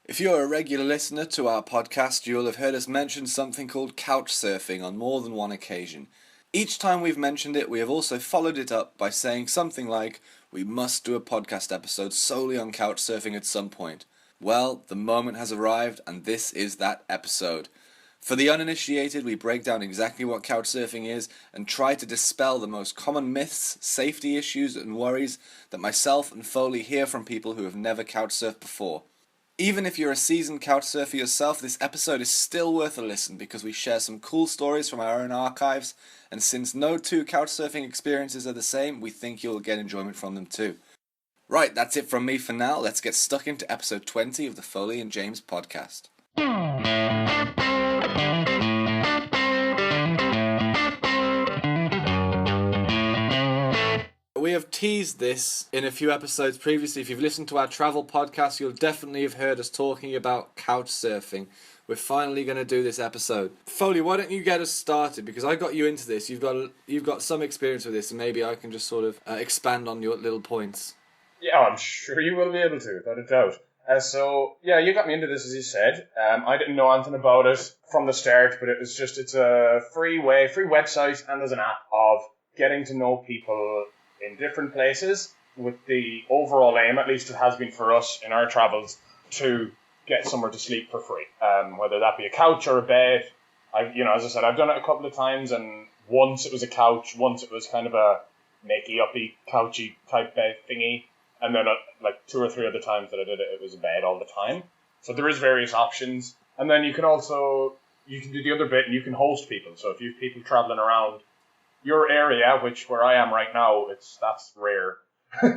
If you're a regular listener to our podcast, you'll have heard us mention something called Couchsurfing on more than one occasion. Each time we've mentioned it, we have also followed it up by saying something like, we must do a podcast episode solely on Couchsurfing at some point. Well, the moment has arrived, and this is that episode. For the uninitiated, we break down exactly what Couchsurfing is and try to dispel the most common myths, safety issues, and worries that myself and Foley hear from people who have never couchsurfed before. Even if you're a seasoned couchsurfer yourself, this episode is still worth a listen because we share some cool stories from our own archives, and since no two couchsurfing experiences are the same, we think you'll get enjoyment from them too. Right, that's it from me for now. Let's get stuck into episode 20 of the Foley and James podcast. We have teased this in a few episodes previously. If you've listened to our travel podcast, you'll definitely have heard us talking about couchsurfing. We're finally going to do this episode. Foley, why don't you get us started? Because I got you into this. You've got some experience with this, and maybe I can just sort of expand on your little points. Yeah, I'm sure you will be able to, without a doubt. You got me into this, as you said. I didn't know anything about it from the start, but it's a free website, and there's an app of getting to know people in different places, with the overall aim, at least it has been for us in our travels, to get somewhere to sleep for free. Whether that be a couch or a bed. As I said, I've done it a couple of times, and once it was a couch, once it was kind of a makey-uppy, couchy type bed thingy, and then like 2 or 3 other times that I did it, it was a bed all the time. So there is various options. And then you can do the other bit, and you can host people. So if you have people traveling around your area, where I am right now, that's rare.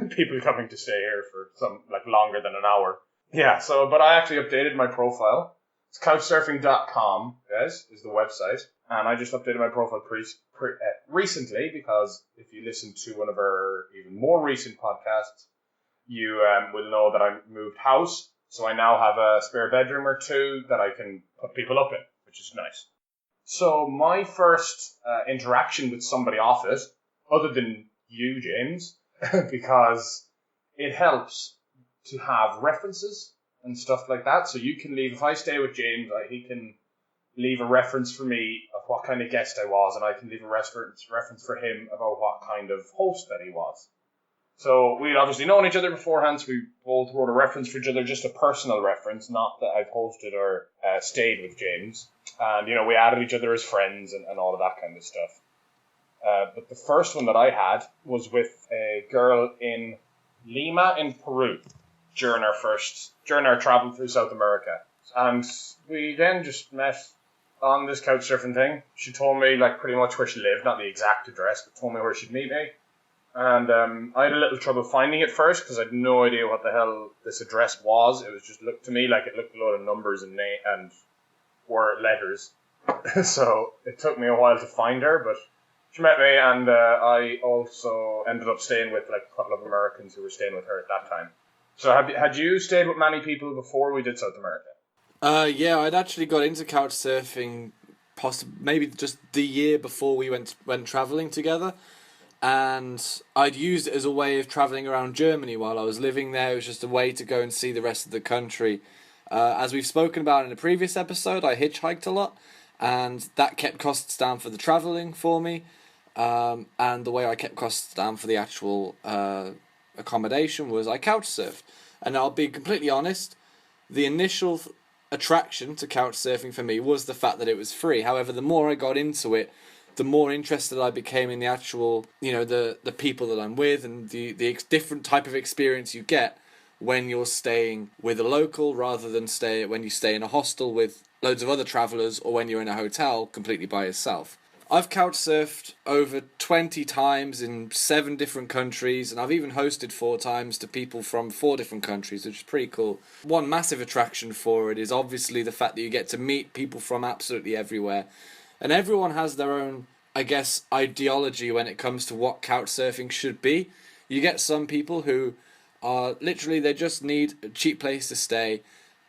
People coming to stay here for some longer than an hour. Yeah. But I actually updated my profile. It's couchsurfing.com, guys, is the website, and I just updated my profile recently because if you listen to one of our even more recent podcasts, you will know that I moved house, so I now have a spare bedroom or 2 that I can put people up in, which is nice. So my first interaction with somebody off it, other than you, James, because it helps to have references and stuff like that. So you can leave, if I stay with James, he can leave a reference for me of what kind of guest I was, and I can leave a reference for him about what kind of host that he was. So we'd obviously known each other beforehand, so we both wrote a reference for each other, just a personal reference, not that I've hosted or stayed with James. And, we added each other as friends and all of that kind of stuff. But the first one that I had was with a girl in Lima in Peru during our travel through South America. And we then just met on this couchsurfing thing. She told me pretty much where she lived, not the exact address, but told me where she'd meet me. And I had a little trouble finding it first because I had no idea what the hell this address was. It was just looked to me like it looked a load of numbers and word letters. So it took me a while to find her, but she met me, and I also ended up staying with a couple of Americans who were staying with her at that time. So had you stayed with many people before we did South America? Yeah, I'd actually got into couchsurfing maybe just the year before we went travelling together. And I'd used it as a way of travelling around Germany while I was living there. It was just a way to go and see the rest of the country. As we've spoken about in a previous episode, I hitchhiked a lot, and that kept costs down for the travelling for me. And the way I kept costs down for the actual accommodation was I couchsurfed. And I'll be completely honest, the initial attraction to couchsurfing for me was the fact that it was free. However, the more I got into it, the more interested I became in the actual, the people that I'm with, and the different type of experience you get when you're staying with a local rather than when you stay in a hostel with loads of other travellers, or when you're in a hotel completely by yourself. I've couchsurfed over 20 times in 7 different countries, and I've even hosted 4 times to people from 4 different countries, which is pretty cool. One massive attraction for it is obviously the fact that you get to meet people from absolutely everywhere. And everyone has their own, ideology when it comes to what couchsurfing should be. You get some people who are literally, they just need a cheap place to stay,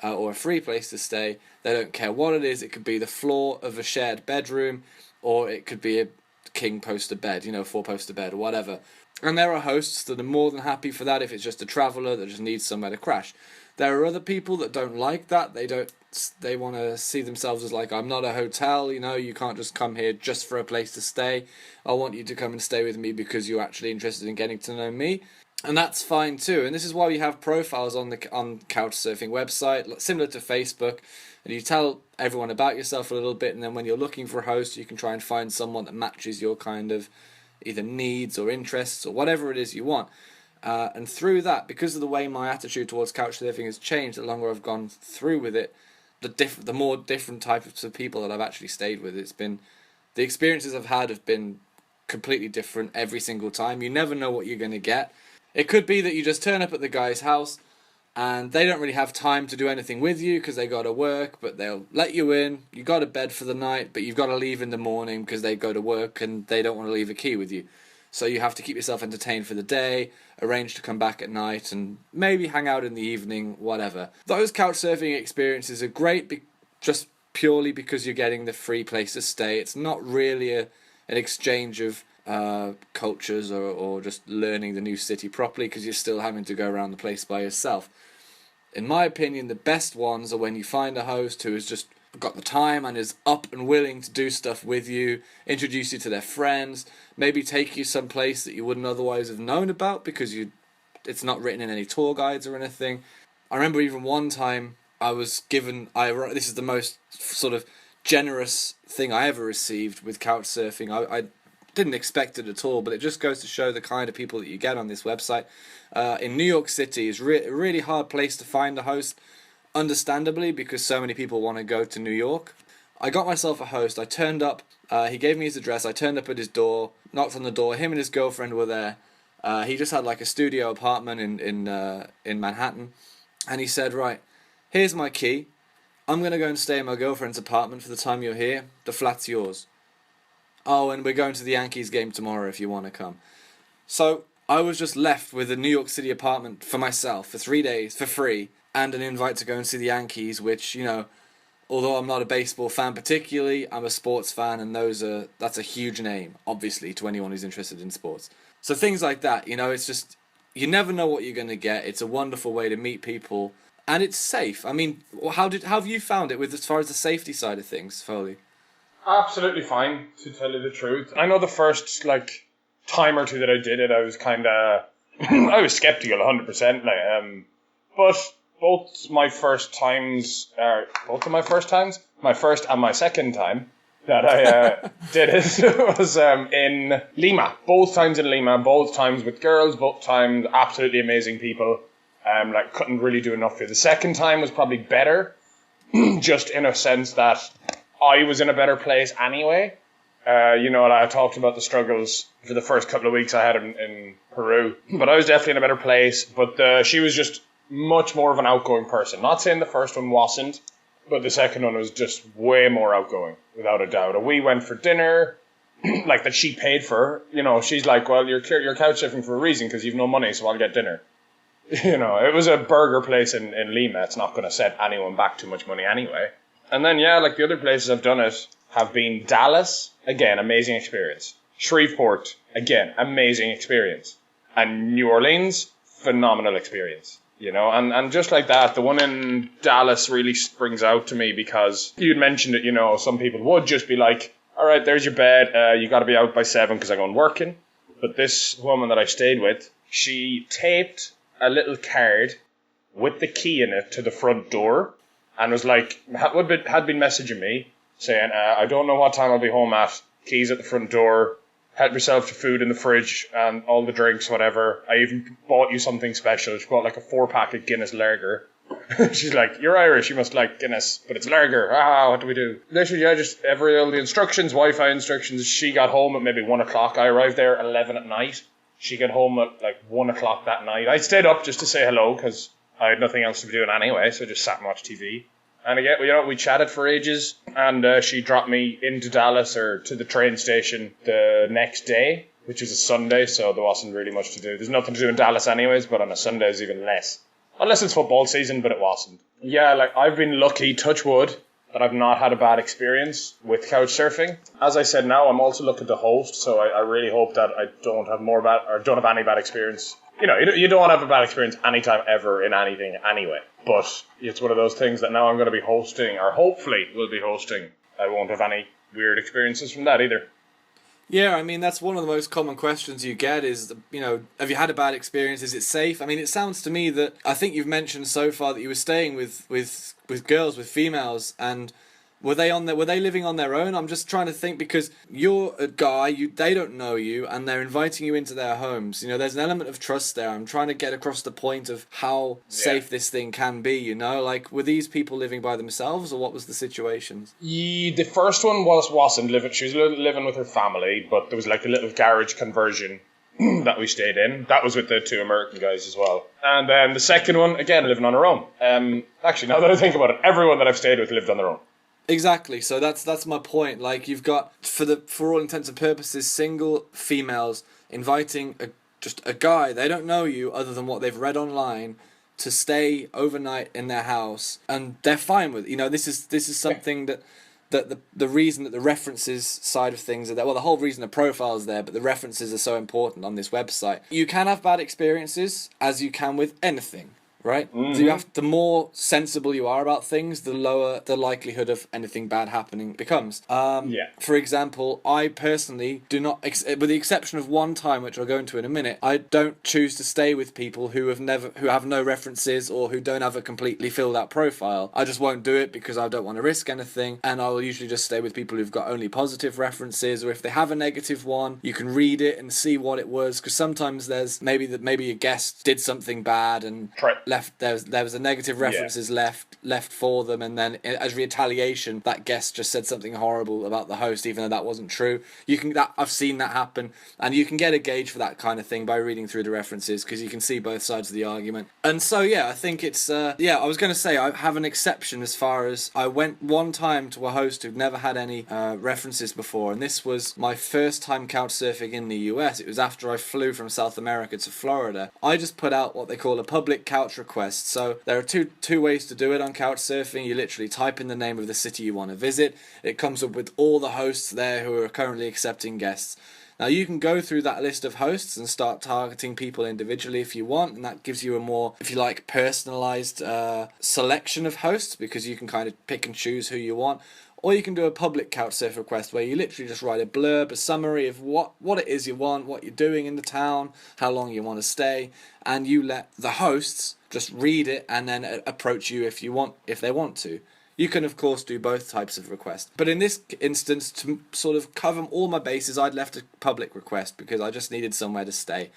or a free place to stay. They don't care what it is. It could be the floor of a shared bedroom, or it could be a king poster bed, 4-poster bed, or whatever. And there are hosts that are more than happy for that if it's just a traveller that just needs somewhere to crash. There are other people that don't like that. They want to see themselves as like, I'm not a hotel, you can't just come here just for a place to stay. I want you to come and stay with me because you're actually interested in getting to know me. And that's fine too. And this is why we have profiles on Couchsurfing website, similar to Facebook. And you tell everyone about yourself a little bit, and then when you're looking for a host, you can try and find someone that matches your kind of either needs or interests or whatever it is you want. And through that, because of the way my attitude towards Couchsurfing has changed, the longer I've gone through with it, the more different types of people that I've actually stayed with. The experiences I've had have been completely different every single time. You never know what you're going to get. It could be that you just turn up at the guy's house and they don't really have time to do anything with you because they got to work, but they'll let you in. You got to bed for the night, but you've got to leave in the morning because they go to work and they don't want to leave a key with you. So you have to keep yourself entertained for the day, arrange to come back at night, and maybe hang out in the evening, whatever. Those Couchsurfing experiences are great just purely because you're getting the free place to stay. It's not really an exchange of cultures or just learning the new city properly because you're still having to go around the place by yourself. In my opinion, the best ones are when you find a host who has just got the time and is up and willing to do stuff with you, introduce you to their friends, maybe take you someplace that you wouldn't otherwise have known about because it's not written in any tour guides or anything. I remember even one time I was given, this is the most sort of generous thing I ever received with Couchsurfing. I didn't expect it at all, but it just goes to show the kind of people that you get on this website. In New York City, it's a really hard place to find a host, understandably, because so many people want to go to New York. I got myself a host. I turned up. He gave me his address. I turned up at his door, knocked on the door. Him and his girlfriend were there. He just had like a studio apartment in Manhattan. And he said, right, here's my key. I'm going to go and stay in my girlfriend's apartment for the time you're here. The flat's yours. Oh, and we're going to the Yankees game tomorrow if you want to come. So I was just left with a New York City apartment for myself for 3 days for free and an invite to go and see the Yankees, which, although I'm not a baseball fan particularly, I'm a sports fan, and that's a huge name, obviously, to anyone who's interested in sports. So things like that, it's just, you never know what you're going to get. It's a wonderful way to meet people, and it's safe. I mean, how have you found it with as far as the safety side of things, Foley? Absolutely fine, to tell you the truth. I know the first, time or two that I did it, I was kind of... I was skeptical, 100%. But both of my first and my second time that I did it was in Lima. Both times in Lima, both times with girls, both times absolutely amazing people. Couldn't really do enough for you. The second time was probably better, just in a sense that I was in a better place anyway. I talked about the struggles for the first couple of weeks I had in Peru, but I was definitely in a better place. But she was just much more of an outgoing person. Not saying the first one wasn't, but the second one was just way more outgoing, without a doubt. And we went for dinner, that she paid for. She's like, well, you're couch surfing for a reason because you've no money, so I'll get dinner. It was a burger place in Lima. It's not going to set anyone back too much money anyway. And then, the other places I've done it have been Dallas, again, amazing experience. Shreveport, again, amazing experience. And New Orleans, phenomenal experience. And just like that, the one in Dallas really springs out to me because you'd mentioned it, some people would just be like, all right, there's your bed, you got to be out by 7 because I'm going working. But this woman that I stayed with, she taped a little card with the key in it to the front door and was like, had been messaging me saying, I don't know what time I'll be home at, keys at the front door, help yourself to food in the fridge and all the drinks, whatever. I even bought you something special. She bought a 4-pack of Guinness Lager. She's like, you're Irish, you must like Guinness, but it's lager. What do we do? Literally, just all the instructions, Wi-Fi instructions. She got home at maybe 1 o'clock. I arrived there at 11 at night. She got home at 1 o'clock that night. I stayed up just to say hello because I had nothing else to be doing anyway, so I just sat and watched TV. And again, we chatted for ages, and she dropped me into Dallas or to the train station the next day, which is a Sunday, so there wasn't really much to do. There's nothing to do in Dallas anyways, but on a Sunday there's even less. Unless it's football season, but it wasn't. Yeah, I've been lucky, touch wood, that I've not had a bad experience with Couchsurfing. As I said, now I'm also looking to host, so I really hope that I don't have any bad experience. You don't want to have a bad experience anytime ever in anything anyway. But it's one of those things that now I'm going to be hosting, or hopefully will be hosting. I won't have any weird experiences from that either. Yeah, I mean, that's one of the most common questions you get is, have you had a bad experience? Is it safe? I mean, it sounds to me that, I think you've mentioned so far that you were staying with girls, with females, and were they living on their own? I'm just trying to think, because you're a guy, they don't know you, and they're inviting you into their homes. There's an element of trust there. I'm trying to get across the point of how safe this thing can be, like, were these people living by themselves, or what was the situation? The first one wasn't living, she was living with her family, but there was like a little garage conversion that we stayed in. That was with the two American guys as well. And then the second one, again, living on her own. Actually, now that I think about it, everyone that I've stayed with lived on their own. Exactly. So that's my point. Like, you've got, for all intents and purposes, single females inviting just a guy, they don't know you other than what they've read online, to stay overnight in their house, and they're fine with it. This is something that the reason that the references side of things are there, well, the whole reason the profile is there, but the references are so important on this website. You can have bad experiences, as you can with anything. Right? Mm-hmm. The more sensible you are about things, the lower the likelihood of anything bad happening becomes. For example, I personally do not, with the exception of one time, which I'll go into in a minute, I don't choose to stay with people who have no references, or who don't have a completely filled out profile. I just won't do it because I don't want to risk anything, and I'll usually just stay with people who've got only positive references, or if they have a negative one, you can read it and see what it was, because sometimes there's maybe a guest did something bad and there was a negative references left for them, and then as retaliation that guest just said something horrible about the host, even though that wasn't true. I've seen that happen, and you can get a gauge for that kind of thing by reading through the references, because you can see both sides of the argument. And so I think it's I was going to say I have an exception, as far as I went one time to a host who'd never had any references before, and this was my first time couchsurfing in the US. It was after I flew from South America to Florida. I just put out what they call a public couch request. So there are two ways to do it on Couchsurfing. You literally type in the name of the city you want to visit. It comes up with all the hosts there who are currently accepting guests. Now, you can go through that list of hosts and start targeting people individually if you want, and that gives you a more, if you like, personalized selection of hosts, because you can kind of pick and choose who you want. Or you can do a public Couchsurfing request where you literally just write a blurb, a summary of what it is you want, what you're doing in the town, how long you want to stay, and you let the hosts just read it and then approach you if they want to. You can, of course, do both types of requests. But in this instance, to sort of cover all my bases, I'd left a public request because I just needed somewhere to stay.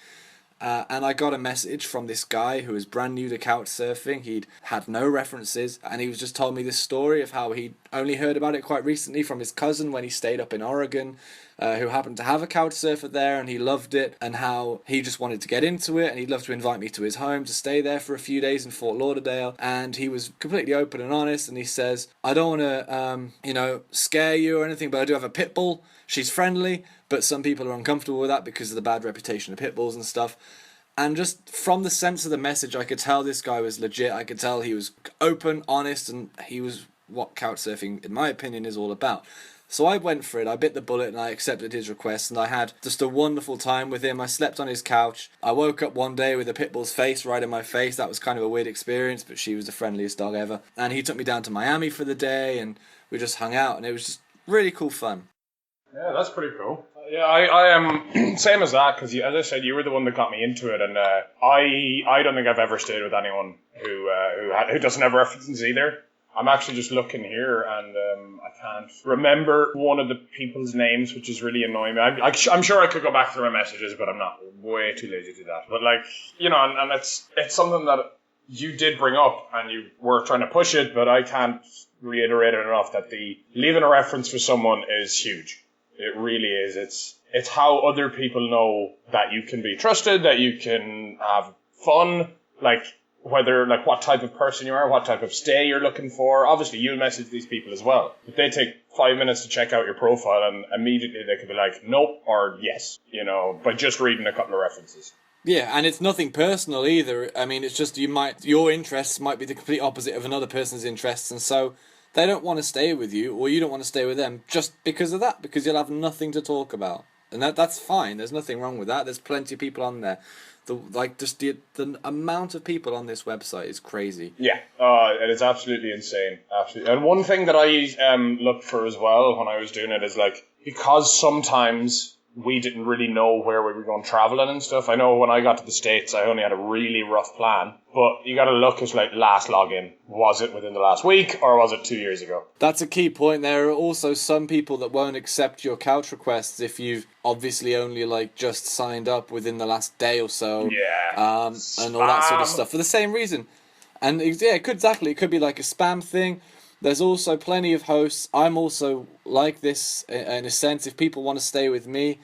And I got a message from this guy who was brand new to Couchsurfing. He'd had no references, and he was just told me this story of how he'd only heard about it quite recently from his cousin when he stayed up in Oregon, who happened to have a Couchsurfer there, and he loved it, and how he just wanted to get into it, and he'd love to invite me to his home to stay there for a few days in Fort Lauderdale. And he was completely open and honest, and he says, I don't want to, scare you or anything, but I do have a pit bull. She's friendly, but some people are uncomfortable with that because of the bad reputation of pit bulls and stuff. And just from the sense of the message, I could tell this guy was legit. I could tell he was open, honest, and he was what Couchsurfing, in my opinion, is all about. So I went for it. I bit the bullet and I accepted his request, and I had just a wonderful time with him. I slept on his couch. I woke up one day with a pit bull's face right in my face. That was kind of a weird experience, but she was the friendliest dog ever. And he took me down to Miami for the day, and we just hung out, and it was just really cool fun. Yeah, that's pretty cool. Yeah, I am same as that, because as I said, you were the one that got me into it, and I don't think I've ever stayed with anyone who doesn't have references either. I'm actually just looking here, and I can't remember one of the people's names, which is really annoying me. I'm sure I could go back through my messages, but I'm not. Way too lazy to do that. But and it's something that you did bring up, and you were trying to push it, but I can't reiterate it enough that the leaving a reference for someone is huge. It really is. It's how other people know that you can be trusted, that you can have fun, what type of person you are, what type of stay you're looking for. Obviously, you'll message these people as well. But they take 5 minutes to check out your profile, and immediately they could be like, nope, or yes, by just reading a couple of references. Yeah, and it's nothing personal either. I mean, it's just your interests might be the complete opposite of another person's interests, and so they don't want to stay with you, or you don't want to stay with them just because of that, because you'll have nothing to talk about. And that's fine. There's nothing wrong with that. There's plenty of people on there. The amount of people on this website is crazy. Yeah, it is absolutely insane. Absolutely. And one thing that I looked for as well when I was doing it is like, because sometimes we didn't really know where we were going traveling and stuff. I know when I got to the States, I only had a really rough plan. But you got to look at like last login. Was it within the last week or was it 2 years ago? That's a key point. There are also some people that won't accept your couch requests if you've obviously only like just signed up within the last day or so. Yeah. And all that sort of stuff for the same reason. And yeah, it could be like a spam thing. There's also plenty of hosts. I'm also like this in a sense. If people want to stay with me,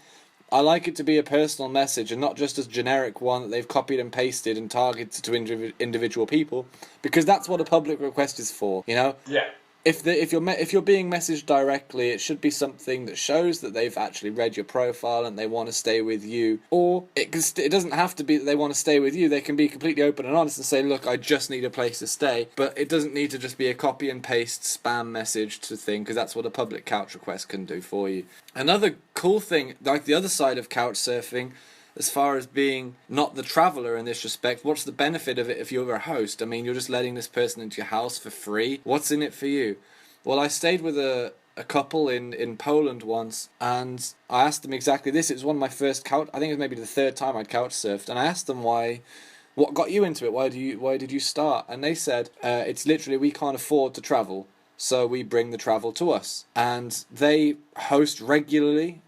I like it to be a personal message and not just a generic one that they've copied and pasted and targeted to individual people, because that's what a public request is for, you know? Yeah. If you're being messaged directly, it should be something that shows that they've actually read your profile and they want to stay with you. Or it doesn't have to be that they want to stay with you. They can be completely open and honest and say, look, I just need a place to stay. But it doesn't need to just be a copy and paste spam message to thing, because that's what a public couch request can do for you. Another cool thing, like the other side of couch surfing, as far as being not the traveller in this respect, what's the benefit of it if you're a host? I mean, you're just letting this person into your house for free. What's in it for you? Well, I stayed with a couple in Poland once, and I asked them exactly this. It was one of my first I think it was maybe the third time I'd couch surfed, and I asked them what got you into it? Why did you start? And they said, it's literally, we can't afford to travel, so we bring the travel to us. And they host regularly.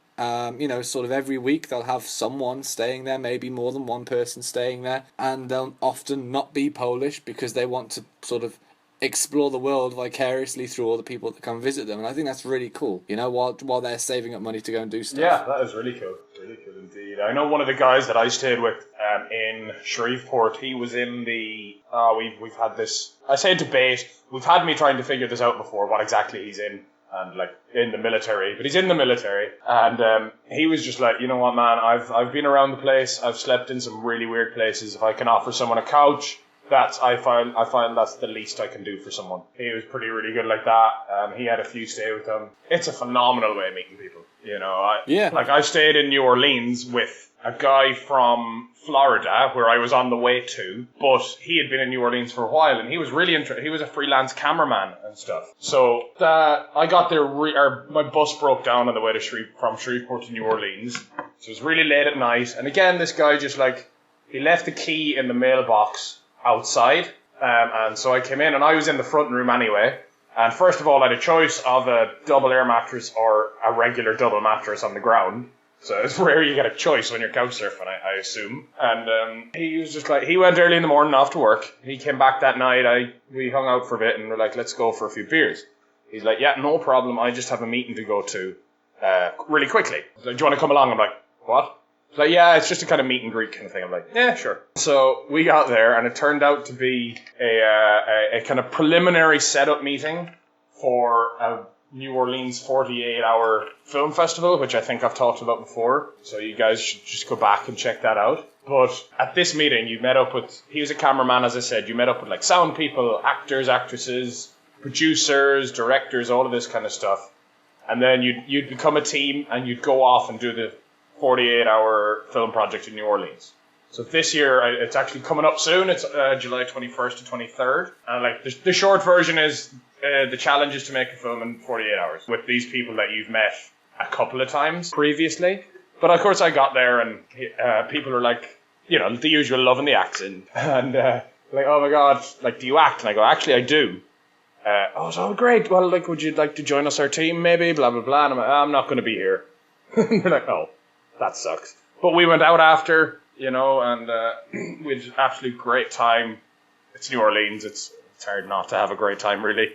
Sort of every week they'll have someone staying there, maybe more than one person staying there, and they'll often not be Polish because they want to sort of explore the world vicariously through all the people that come visit them. And I think that's really cool, you know, while they're saving up money to go and do stuff. Yeah, that is really cool. Really cool indeed. I know one of the guys that I stayed with in Shreveport, he was in the... we've had this... I say debate. We've had me trying to figure this out before, what exactly he's in. And like in the military, but he's in the military, and he was just like, you know what, man, I've been around the place, I've slept in some really weird places. If I can offer someone a couch, I find that's the least I can do for someone. He was really good like that. He had a few stay with him. It's a phenomenal way of meeting people. You know, I stayed in New Orleans with a guy from Florida where I was on the way to, but he had been in New Orleans for a while and he was really interested. He was a freelance cameraman and stuff. So I got there, my bus broke down on the way to from Shreveport to New Orleans. So it was really late at night. And again, this guy just like, he left the key in the mailbox outside. And so I came in and I was in the front room anyway. And first of all, I had a choice of a double air mattress or a regular double mattress on the ground. So it's rare you get a choice when you're couch surfing, I assume. And he was just like, he went early in the morning off to work. He came back that night. We hung out for a bit and we're like, let's go for a few beers. He's like, yeah, no problem. I just have a meeting to go to really quickly. He's like, do you want to come along? I'm like, what? He's like, yeah, it's just a kind of meet and greet kind of thing. I'm like, yeah, sure. So we got there and it turned out to be a kind of preliminary setup meeting for a New Orleans 48-hour film festival, which I think I've talked about before. So you guys should just go back and check that out. But at this meeting, you met up with, he was a cameraman, as I said, you met up with like sound people, actors, actresses, producers, directors, all of this kind of stuff. And then you'd become a team and you'd go off and do the 48-hour film project in New Orleans. So this year, it's actually coming up soon. It's July 21st to 23rd. And like the short version is the challenge is to make a film in 48 hours with these people that you've met a couple of times previously. But of course, I got there and people are like, you know, the usual loving the accent. And like, oh my God, like, do you act? And I go, actually, I do. So great. Well, like, would you like to join us, our team, maybe? Blah, blah, blah. And I'm like, I'm not going to be here. They're like, oh, that sucks. But we went out after, you know, and we had an absolute great time. It's New Orleans. It's hard not to have a great time, really.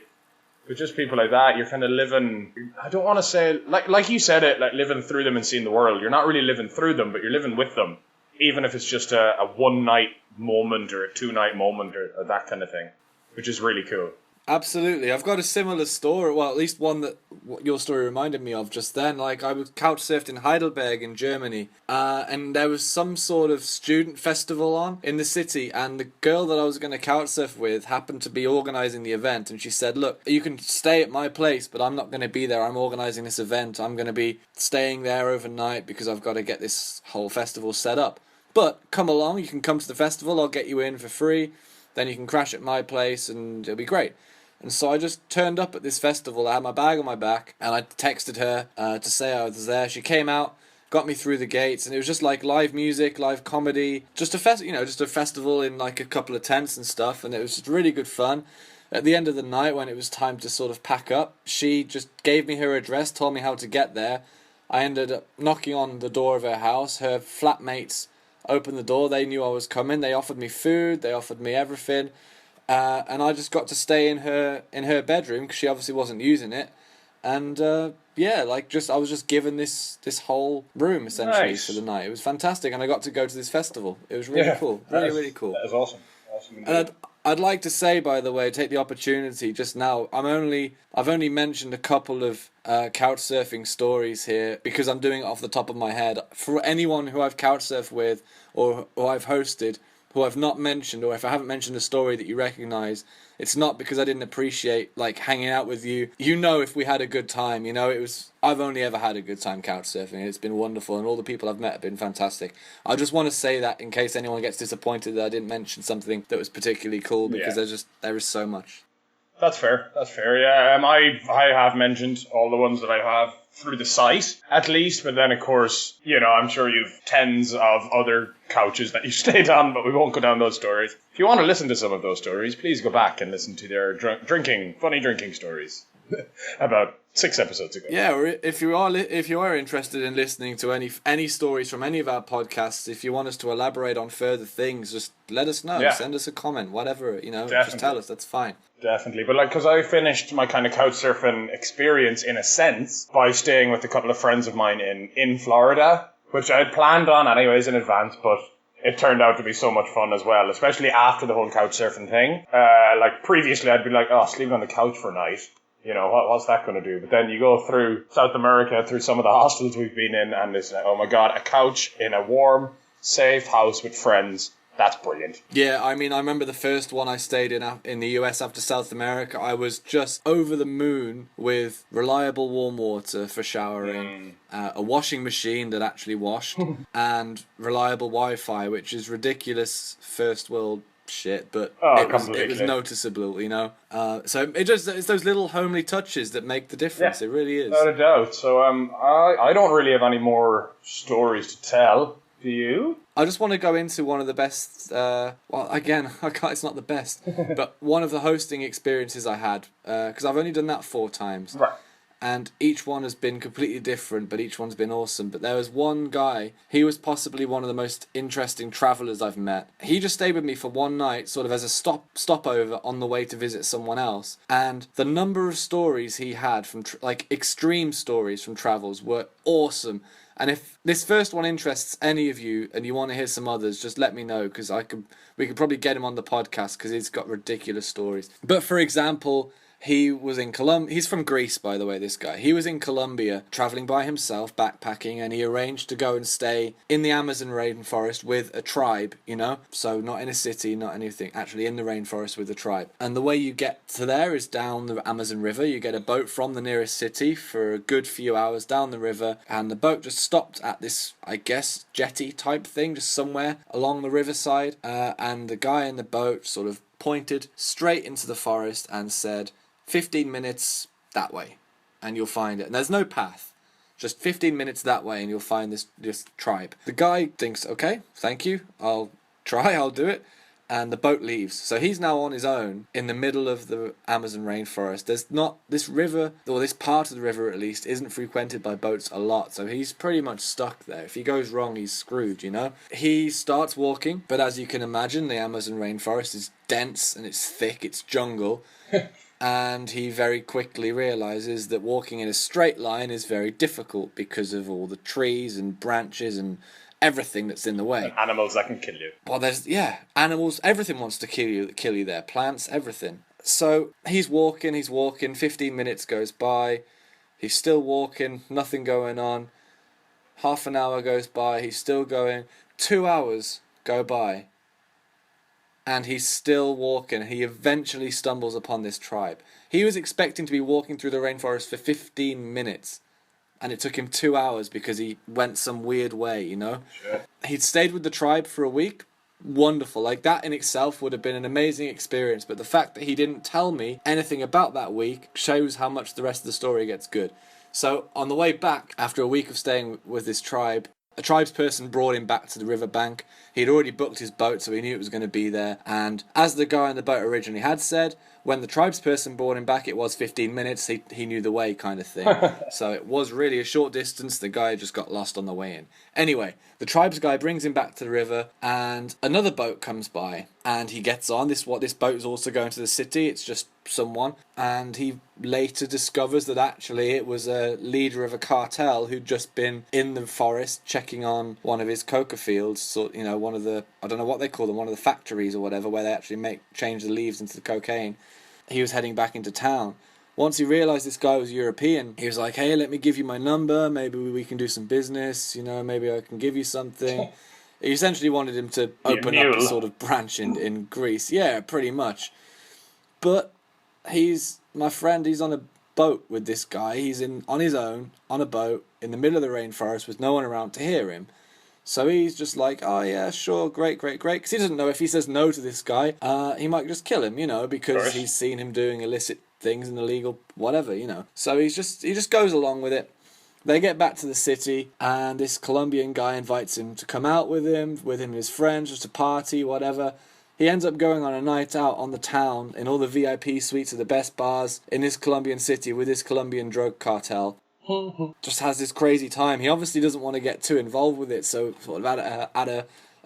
But just people like that, you're kind of living, I don't want to say, like you said it, like living through them and seeing the world. You're not really living through them, but you're living with them. Even if it's just a one-night moment or a two-night moment or that kind of thing, which is really cool. Absolutely. I've got a similar story, well, at least one that your story reminded me of just then. Like, I was couch surfed in Heidelberg in Germany, and there was some sort of student festival on in the city, and the girl that I was going to couch surf with happened to be organising the event, and she said, look, you can stay at my place, but I'm not going to be there. I'm organising this event. I'm going to be staying there overnight because I've got to get this whole festival set up. But come along, you can come to the festival, I'll get you in for free, then you can crash at my place, and it'll be great. And so I just turned up at this festival. I had my bag on my back, and I texted her to say I was there. She came out, got me through the gates, and it was just like live music, live comedy, just a just a festival in like a couple of tents and stuff, and it was just really good fun. At the end of the night, when it was time to sort of pack up, she just gave me her address, told me how to get there. I ended up knocking on the door of her house. Her flatmates opened the door. They knew I was coming. They offered me food. They offered me everything. And I just got to stay in her bedroom because she obviously wasn't using it, and I was just given this whole room essentially for the night. It was fantastic, and I got to go to this festival. It was really cool, really cool. That was awesome. And I'd like to say, by the way, take the opportunity just now. I've only mentioned a couple of couch surfing stories here because I'm doing it off the top of my head. For anyone who I've couch surfed with or I've hosted, who I've not mentioned, or if I haven't mentioned a story that you recognise, it's not because I didn't appreciate like hanging out with you. You know, if we had a good time, I've only ever had a good time couch surfing, and it's been wonderful, and all the people I've met have been fantastic. I just want to say that in case anyone gets disappointed that I didn't mention something that was particularly cool, because there is so much. That's fair. Yeah, I have mentioned all the ones that I have through the site, at least, but then, of course, I'm sure you've tens of other couches that you stayed on, but we won't go down those stories. If you want to listen to some of those stories, please go back and listen to their funny drinking stories about 6 episodes ago. Yeah, or if you are interested in listening to any stories from any of our podcasts, if you want us to elaborate on further things, just let us know. Yeah. Send us a comment, whatever, just tell us. That's fine. Definitely, but because I finished my kind of couch surfing experience in a sense by staying with a couple of friends of mine in Florida, which I had planned on anyways in advance, but it turned out to be so much fun as well, especially after the whole couch surfing thing. Like previously I'd be like, sleeping on the couch for a night. What's that going to do? But then you go through South America, through some of the hostels we've been in, and it's like, oh my God, a couch in a warm, safe house with friends. That's brilliant. Yeah, I remember the first one I stayed in the US after South America. I was just over the moon with reliable warm water for showering, a washing machine that actually washed, and reliable Wi-Fi, which is ridiculous first world shit, but it was noticeable, So it's those little homely touches that make the difference. Yeah, it really is. Without a doubt. So I don't really have any more stories to tell. Do you? I just want to go into one of the best, it's not the best, but one of the hosting experiences I had, because I've only done that 4 times. Right. And each one has been completely different, but each one's been awesome. But there was one guy, he was possibly one of the most interesting travellers I've met. He just stayed with me for one night, sort of as a stopover on the way to visit someone else. And the number of stories he had from, extreme stories from travels were awesome. And if this first one interests any of you and you want to hear some others, just let me know, because we could probably get him on the podcast because he's got ridiculous stories. But for example, he was in Colombia. He's from Greece, by the way, this guy. He was in Colombia, travelling by himself, backpacking, and he arranged to go and stay in the Amazon rainforest with a tribe, So not in a city, not anything, actually in the rainforest with a tribe. And the way you get to there is down the Amazon River. You get a boat from the nearest city for a good few hours down the river, and the boat just stopped at this, I guess, jetty type thing, just somewhere along the riverside. And the guy in the boat sort of pointed straight into the forest and said, 15 minutes that way and you'll find it. And there's no path, just 15 minutes that way and you'll find this tribe. The guy thinks, okay, thank you, I'll do it. And the boat leaves. So he's now on his own in the middle of the Amazon rainforest. There's not, this river, or this part of the river at least, isn't frequented by boats a lot. So he's pretty much stuck there. If he goes wrong, he's screwed, He starts walking, but as you can imagine, the Amazon rainforest is dense and it's thick, it's jungle. And he very quickly realises that walking in a straight line is very difficult because of all the trees and branches and everything that's in the way. Animals that can kill you. Well, animals, everything wants to kill you there. Plants, everything. So he's walking, 15 minutes goes by, he's still walking, nothing going on. Half an hour goes by, he's still going. 2 hours go by, and he's still walking. He eventually stumbles upon this tribe. He was expecting to be walking through the rainforest for 15 minutes, and it took him 2 hours because he went some weird way, you know? Sure. He'd stayed with the tribe for a week. Wonderful. Like, that in itself would have been an amazing experience, but the fact that he didn't tell me anything about that week shows how much the rest of the story gets good. So, on the way back, after a week of staying with this tribe, a tribesperson brought him back to the riverbank. He'd already booked his boat, so he knew it was going to be there. And as the guy on the boat originally had said, when the tribesperson brought him back, it was 15 minutes. He knew the way, kind of thing. So it was really a short distance. The guy just got lost on the way in. Anyway, the tribes guy brings him back to the river, and another boat comes by, and he gets on. This boat is also going to the city. It's just someone, and he later discovers that actually it was a leader of a cartel who'd just been in the forest checking on one of his coca fields. So, you know, one of the, I don't know what they call them, one of the factories or whatever, where they actually change the leaves into the cocaine. He was heading back into town. Once he realised this guy was European, he was like, hey, let me give you my number, maybe we can do some business, you know, maybe I can give you something. He essentially wanted him to open up a sort of branch in Greece. Yeah, pretty much. But he's on a boat with this guy. He's on his own, on a boat, in the middle of the rainforest with no one around to hear him. So he's just like, oh yeah, sure, great. Because he doesn't know if he says no to this guy, he might just kill him, you know, because he's seen him doing illicit things and illegal whatever, you know. So he just goes along with it. They get back to the city, and this Colombian guy invites him to come out with him and his friends, just to party, whatever. He ends up going on a night out on the town in all the VIP suites of the best bars in this Colombian city with this Colombian drug cartel. Just has this crazy time. He obviously doesn't want to get too involved with it, so sort of at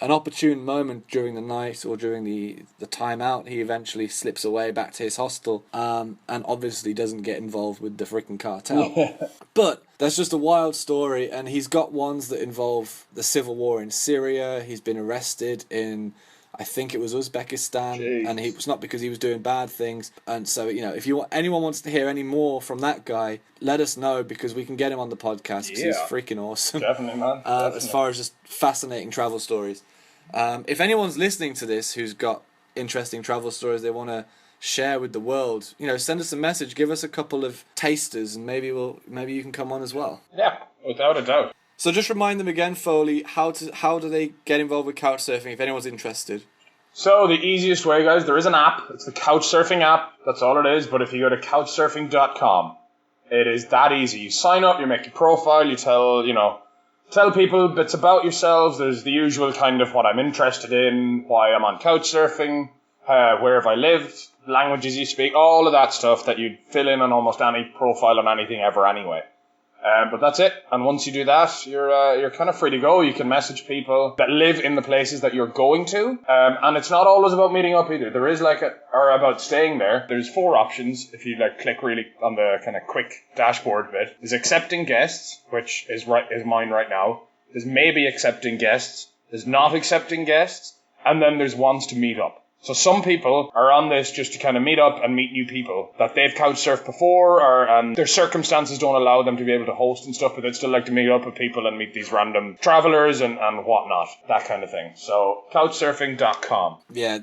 an opportune moment during the night or during the time out, he eventually slips away back to his hostel, and obviously doesn't get involved with the freaking cartel. But that's just a wild story, and he's got ones that involve the civil war in Syria. He's been arrested in, I think it was Uzbekistan. Jeez. And it was not because he was doing bad things. And so, you know, if anyone wants to hear any more from that guy, let us know, because we can get him on the podcast, because he's freaking awesome. Definitely, man. Definitely. As far as just fascinating travel stories. If anyone's listening to this who's got interesting travel stories they want to share with the world, you know, send us a message, give us a couple of tasters, and maybe you can come on as well. Yeah, without a doubt. So just remind them again, Foley, how do they get involved with Couchsurfing if anyone's interested? So the easiest way, guys, there is an app. It's the Couchsurfing app. That's all it is. But if you go to Couchsurfing.com, it is that easy. You sign up, you make your profile, you tell people bits about yourselves. There's the usual kind of what I'm interested in, why I'm on Couchsurfing, where have I lived, languages you speak, all of that stuff that you'd fill in on almost any profile on anything ever anyway. But that's it. And once you do that, you're kind of free to go. You can message people that live in the places that you're going to. And it's not always about meeting up either. There is about staying there. There's 4 options if you click really on the kind of quick dashboard bit. There's accepting guests, which is mine right now. There's maybe accepting guests. There's not accepting guests. And then there's wants to meet up. So some people are on this just to kind of meet up and meet new people that they've couchsurfed before, or their circumstances don't allow them to be able to host and stuff, but they'd still like to meet up with people and meet these random travelers and whatnot, that kind of thing. So Couchsurfing.com. Yeah,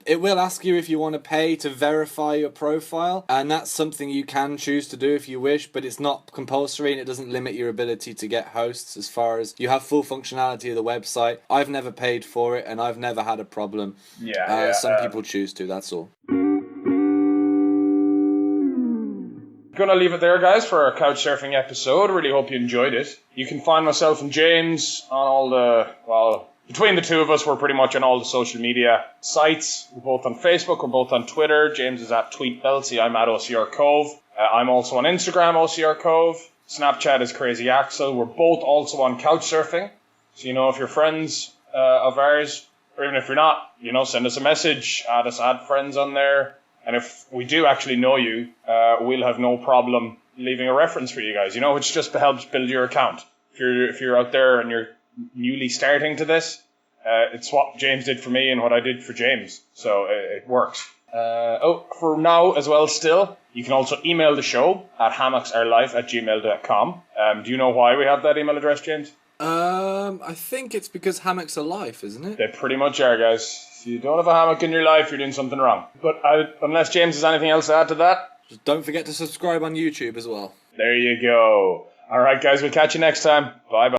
it will ask you if you want to pay to verify your profile, and that's something you can choose to do if you wish, but it's not compulsory, and it doesn't limit your ability to get hosts as far as you have full functionality of the website. I've never paid for it, and I've never had a problem. Some people choose to, that's all. Gonna leave it there, guys, for our Couchsurfing episode. Really hope you enjoyed it. You can find myself and James on between the two of us, we're pretty much on all the social media sites. We're both on Facebook, we're both on Twitter. James is at TweetBelty, I'm at OCR Cove. I'm also on Instagram, OCR Cove. Snapchat is Crazy Axel. We're both also on Couchsurfing. So, if you're friends of ours, or even if you're not, send us a message, add friends on there. And if we do actually know you, we'll have no problem leaving a reference for you guys, which just helps build your account. If you're out there and you're newly starting to this, it's what James did for me and what I did for James. So it works. For now as well still, you can also email the show at hammocksareLife@gmail.com. Do you know why we have that email address, James? I think it's because hammocks are life, isn't it? They pretty much are, guys. If you don't have a hammock in your life, you're doing something wrong. But unless James has anything else to add to that, Just don't forget to subscribe on YouTube as well. there you go. All right, guys, we'll catch you next time. Bye-bye.